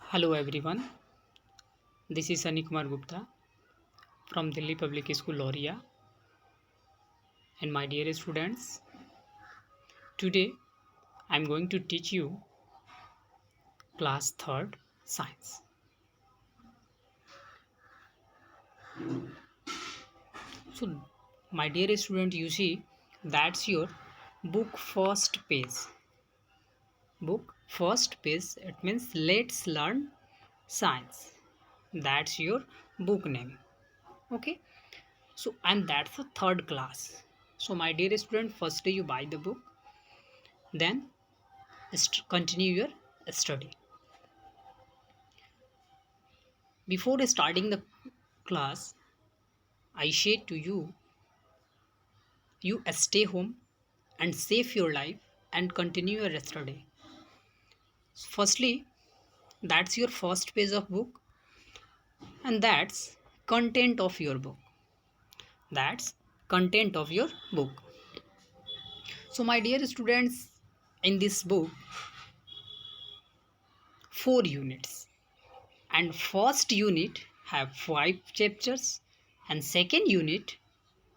Hello everyone, this is Sunny Kumar Gupta from Delhi Public School Loria, and my dear students, today I am going to teach you class 3rd science. So my dear student, you see that's your book first page. Book first page, it means let's learn science. That's your book name. Okay, so and that's the third class. So my dear student, firstly you buy the book, then continue your study. Before starting the class, I say to you, you stay home and save your life and continue your study. Firstly, that's your first page of book, and that's content of your book. That's content of your book. So my dear students, in this book, 4 units, and first unit have 5 chapters, and second unit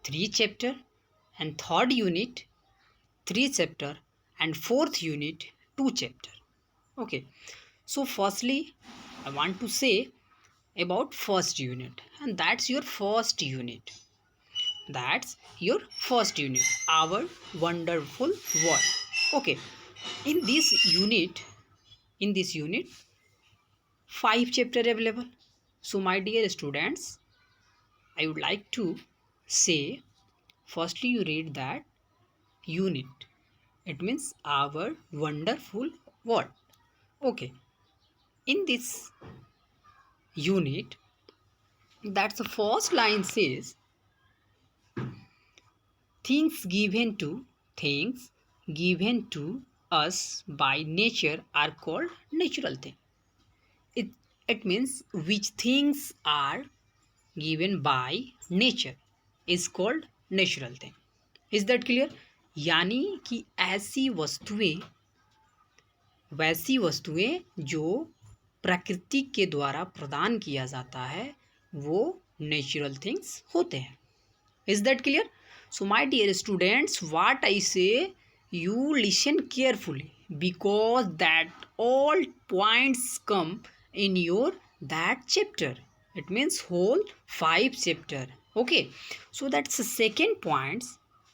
3 chapter, and third unit 3 chapter, and fourth unit 2 chapter. Okay, so firstly I want to say about first unit, and that's your first unit. That's your first unit, our wonderful world. Okay, in this unit, in this unit 5 chapter available. So my dear students, I would like to say, firstly you read that unit, it means our wonderful world. Okay, in this unit, that's the first line says, things given to things given to us by nature are called natural thing. It means which things are given by nature is called natural thing. Is that clear? यानी कि ऐसी वस्तुएं, वैसी वस्तुएं जो प्रकृति के द्वारा प्रदान किया जाता है वो नेचुरल थिंग्स होते हैं. Is that clear? So my dear students, what I say, you listen carefully because that all points come in your that chapter. It means whole 5 chapter. Okay, so that's the second point.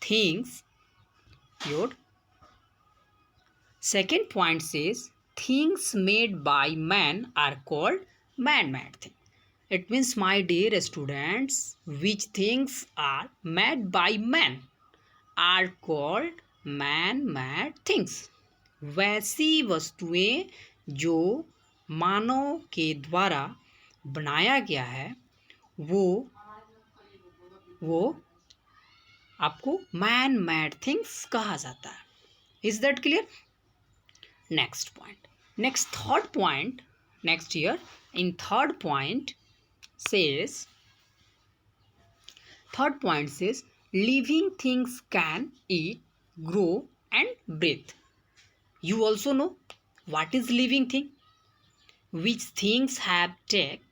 Things, your second point says things made by man are called man-made things. It means, my dear students, which things are made by man are called man-made things. वैसी वस्तुएं जो मानव के द्वारा बनाया गया है वो आपको मैन मेड थिंग्स कहा जाता है. Is that clear? Next point, next third point, next year in third point says living things can eat, grow and breathe. You also know what is living thing, which things have take,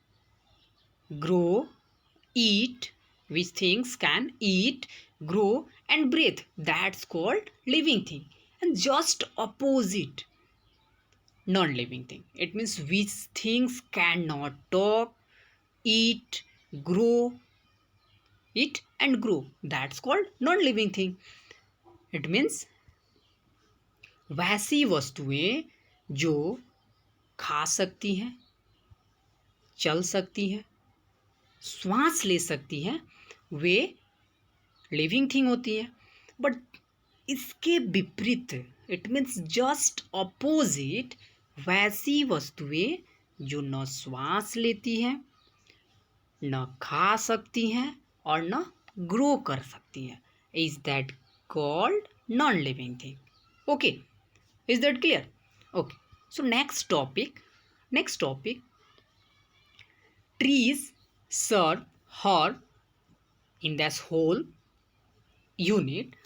grow, eat, which things can eat, grow and breathe. That's called living thing. And just opposite, non-living thing. It means which things cannot talk, eat, grow, eat and grow. That's called non-living thing. It means वैसी वस्तुएं जो खा सकती हैं, चल सकती हैं, श्वास ले सकती हैं, वे लिविंग थिंग होती है. बट इसके विपरीत, इट मीन्स जस्ट ऑपोजिट, वैसी वस्तुएं जो न श्वास लेती हैं, न खा सकती हैं और न ग्रो कर सकती हैं, is that called non living thing. Okay, is that clear? Okay, so next topic, trees serve her. In this whole unit,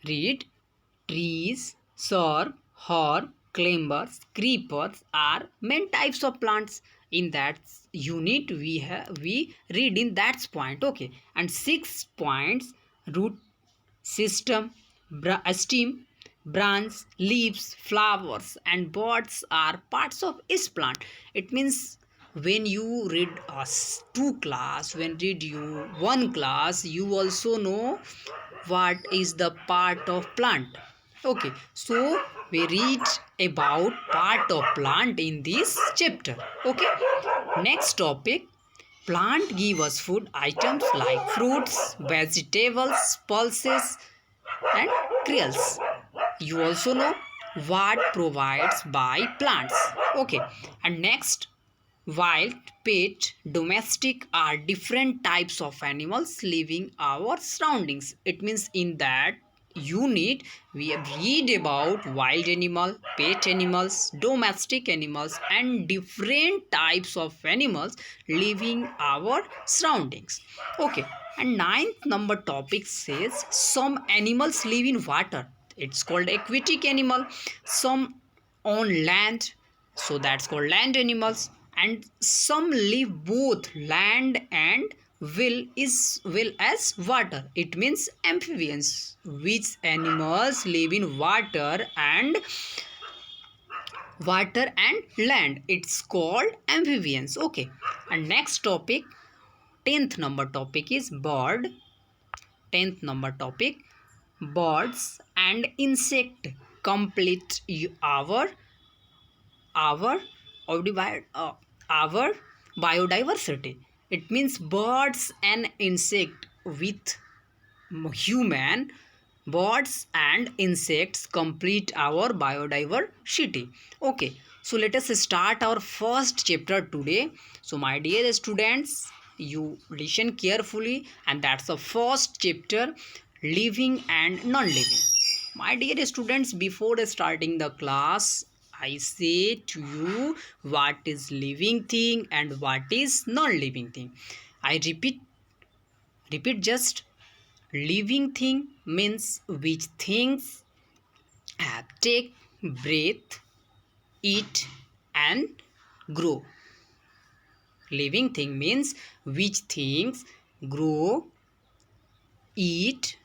read, trees serve her climbers, creepers are main types of plants. In that unit we read in that point. Okay, and 6 points: root system, stem, branch, leaves, flowers, and buds are parts of each plant. It means when you read two class, when read you one class, you also know what is the part of plant. Okay, so we read about part of plant in this chapter. Okay, next topic: plant give us food items like fruits, vegetables, pulses, and cereals. You also know what provides by plants. Okay, and next, wild, pet, domestic are different types of animals living our surroundings. It means in that unit we read about wild animal, pet animals, domestic animals, and different types of animals living our surroundings. Okay, and ninth number topic says some animals live in water. It's called aquatic animal. Some on land, so that's called land animals. And some live both land and will as water. It means amphibians, which animals live in water and land. It's called amphibians. Okay, and next topic, 10th number topic is bird. 10th number topic, birds and insect complete our our biodiversity. It means birds and insect with human, birds and insects complete our biodiversity. Okay, so let us start our first chapter today. So my dear students, you listen carefully, and that's the first chapter, living and non-living. My dear students, before starting the class, I say to you what is living thing and what is non-living thing. I repeat just: living thing means which things have take, breathe, eat and grow. Living thing means which things grow, eat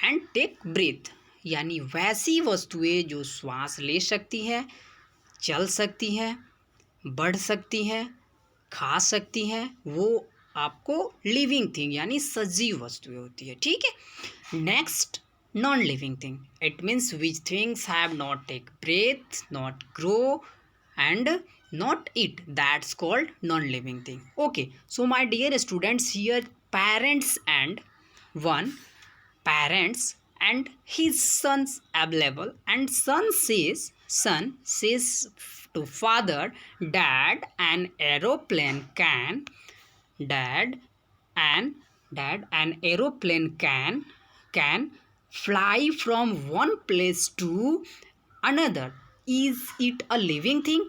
and take breath, यानी वैसी वस्तुएं जो श्वास ले सकती हैं, चल सकती हैं, बढ़ सकती हैं, खा सकती हैं, वो आपको लिविंग थिंग यानी सजीव वस्तुएं होती है. ठीक है. Next, non living thing. It means which things have not take breath, not grow and not eat. That's called non-living thing. Okay, so my dear students, here parents and his sons available, and son says to father, dad an aeroplane can can fly from one place to another. Is it a living thing?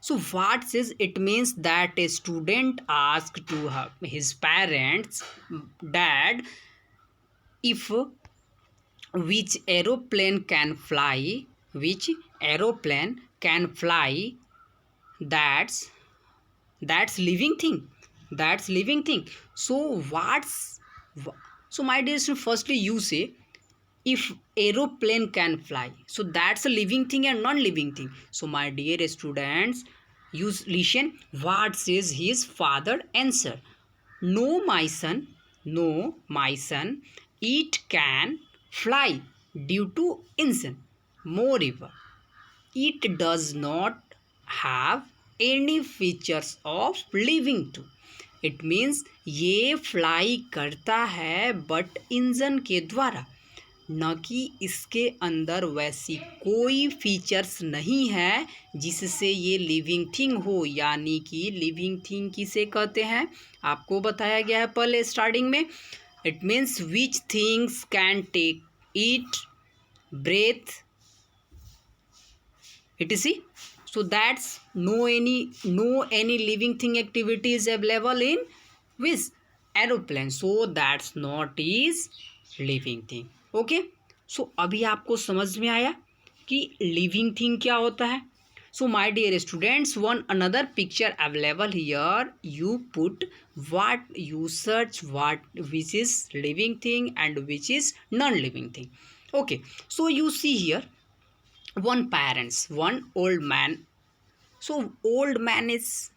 So what says it means that a student asked to his parents, dad, if which aeroplane can fly, that's living thing. So my dear student, firstly you say if aeroplane can fly, so that's a living thing and non-living thing. So my dear students, you listen what says his father answer. No my son, it can fly due to engine. Moreover, it does not have any features of living too. It means ये fly करता है but engine के द्वारा, न कि इसके अंदर वैसी कोई फीचर्स नहीं है जिससे ये लिविंग थिंग हो. यानी कि लिविंग थिंग किसे कहते हैं, आपको बताया गया है पहले स्टार्टिंग में. It means which things can take eat, breath, etc. So that's no any living thing activity is available in with aeroplane. So that's not is living thing. Okay, so अभी आपको समझ में आया कि लिविंग थिंग क्या होता है. So my dear students, one another picture available here. You put what you search, what which is living thing and which is non-living thing. Okay, so you see here one parents, one old man. So old man is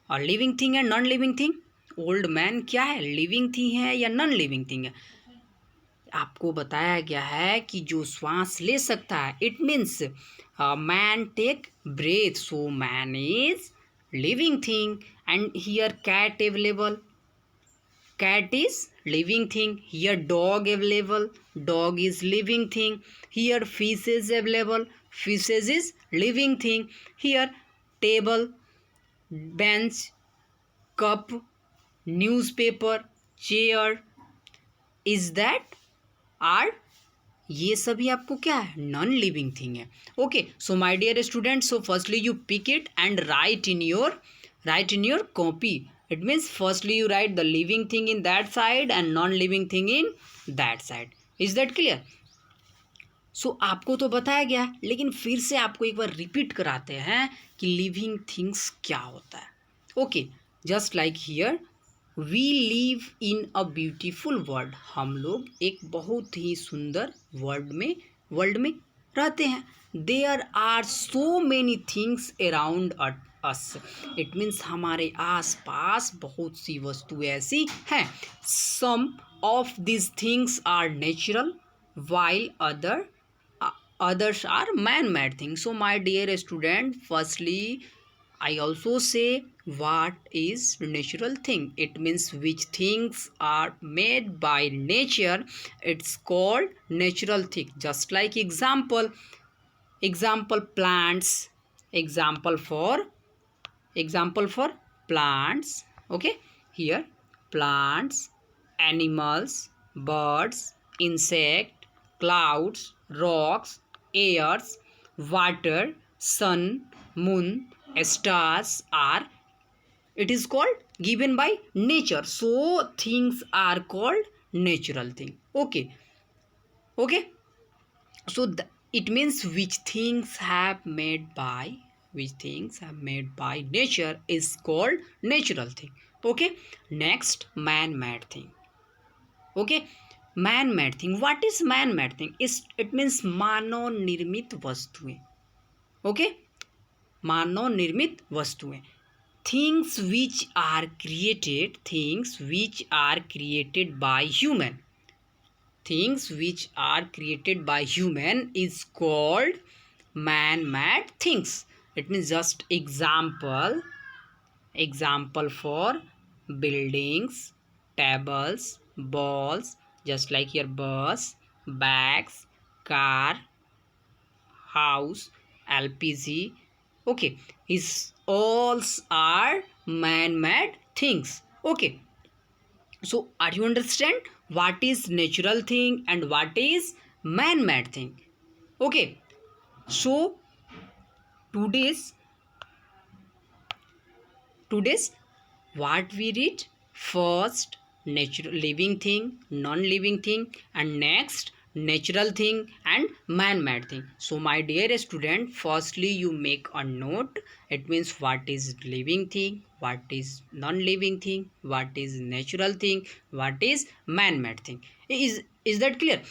a living thing and non-living thing. Old man क्या है, living thing है या non living thing है. आपको बताया गया है कि जो श्वास ले सकता है, it means man take breath, so man is living thing. And here cat available, cat is living thing. Here dog available, dog is living thing. Here fish is available, fishes is living thing. Here table, bench, cup, newspaper, chair, is that are ये सभी आपको क्या है, non living thing है. Okay, so my dear student, so firstly you pick it and write in your copy. It means firstly you write the living thing in that side and non-living thing in that side. Is that clear? So आपको तो बताया गया, लेकिन फिर से आपको एक बार repeat कराते हैं कि लिविंग थिंग्स क्या होता है. Okay, just like here, we live in a beautiful world. हम लोग एक बहुत ही सुंदर वर्ल्ड में रहते हैं. There are so many things around us. It means हमारे आस पास बहुत सी वस्तुएं ऐसी हैं. Some of this things are natural while others are man-made things. So my dear student, firstly I also say what is natural thing. It means which things are made by nature. It's called natural thing. Just like example plants, example for plants. Okay, here plants, animals, birds, insect, clouds, rocks, airs, water, sun, moon, stars are, it is called given by nature. So things are called natural thing. Okay, so it means which things have made by nature is called natural thing. Okay, next man-made thing. Okay, man-made thing. What is man-made thing? It means मानव निर्मित वस्तुएं. Okay, मानव निर्मित वस्तुएं. Things which are created by human. Things which are created by human is called man-made things. It means just example for buildings, tables, balls, just like your bus, bags, car, house, LPG. Okay, is all are man-made things. Okay, so are you understand what is natural thing and what is man-made thing? Okay, so today's what we read, first natural living thing, non-living thing, and next natural thing and man-made thing. So my dear student, firstly you make a note. It means what is living thing, what is non-living thing, what is natural thing, what is man-made thing. Is that clear?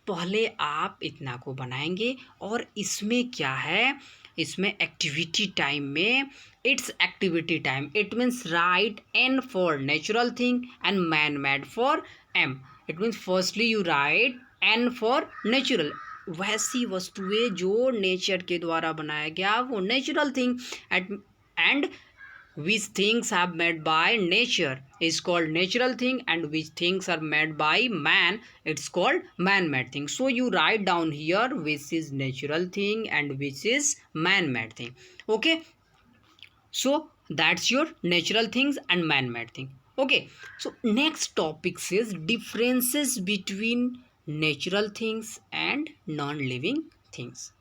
पहले आप इतना को बनाएंगे और इसमें क्या है, इसमें एक्टिविटी टाइम में it's activity time. It means write N for natural thing and man made for M. It means firstly you write N for natural. वैसी वस्तुएं जो नेचर के द्वारा बनाया गया वो natural thing. And which things are made by nature is called natural thing, and which things are made by man, it's called man-made thing. So you write down here which is natural thing and which is man-made thing. Okay, so that's your natural things and man-made thing. Okay, so next topic is differences between natural things and non-living things.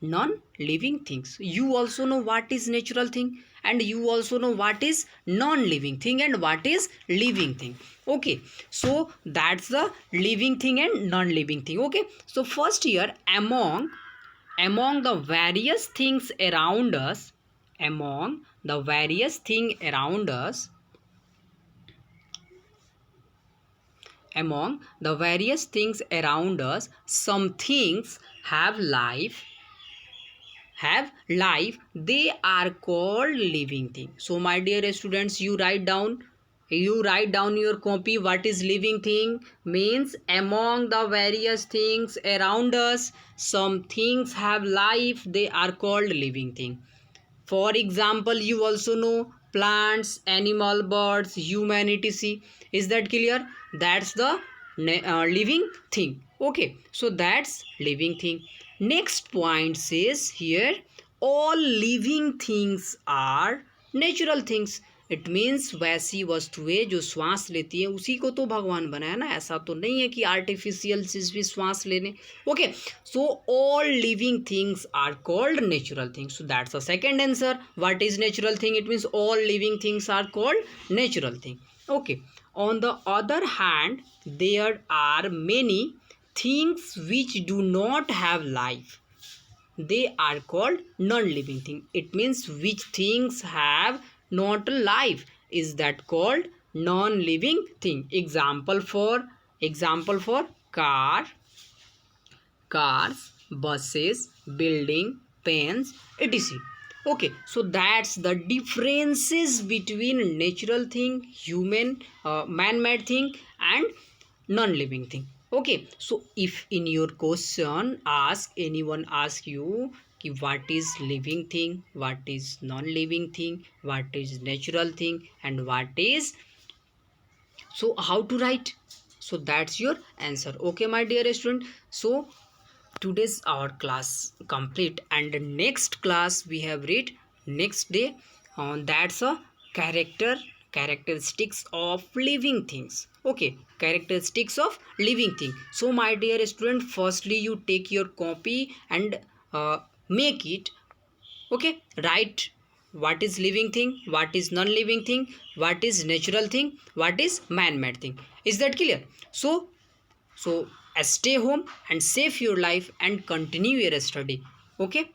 non-living things. You also know what is natural thing, and you also know what is non-living thing and what is living thing. Okay, so that's the living thing and non-living thing. Okay, so first here, among the various things around us, among the various thing around us, among the various things around us, some things have life, they are called living thing. So my dear students, you write down your copy. What is living thing? Means among the various things around us, some things have life, they are called living thing. For example, you also know plants, animal, birds, humanity. See, is that clear? That's the living thing. Okay, so that's living thing. Next point says here, all living things are natural things. It means वैसी वस्तुएं जो श्वास लेती है उसी को तो भगवान बनाया ना, ऐसा तो नहीं है कि आर्टिफिशियल चीज भी श्वास लेने. Okay, so all living things are called natural things. So that's the second answer. What is natural thing? It means all living things are called natural thing. Okay, on the other hand there are many things which do not have life, they are called non-living thing. It means which things have not life is that called non-living thing. Example for cars, buses, building, pens, etc. Okay, so that's the differences between natural thing, human man-made thing and non-living thing. Okay, so if in your question anyone ask you कि what is living thing, what is non-living thing, what is natural thing and what is, so how to write, so that's your answer. Okay my dear student, so today's our class complete, and next class we have read next day on that's a characteristics of living things. Okay, characteristics of living thing. So my dear student, firstly you take your copy and make it. Okay, write what is living thing, what is non-living thing, what is natural thing, what is man-made thing. Is that clear? So stay home and save your life and continue your study. Okay.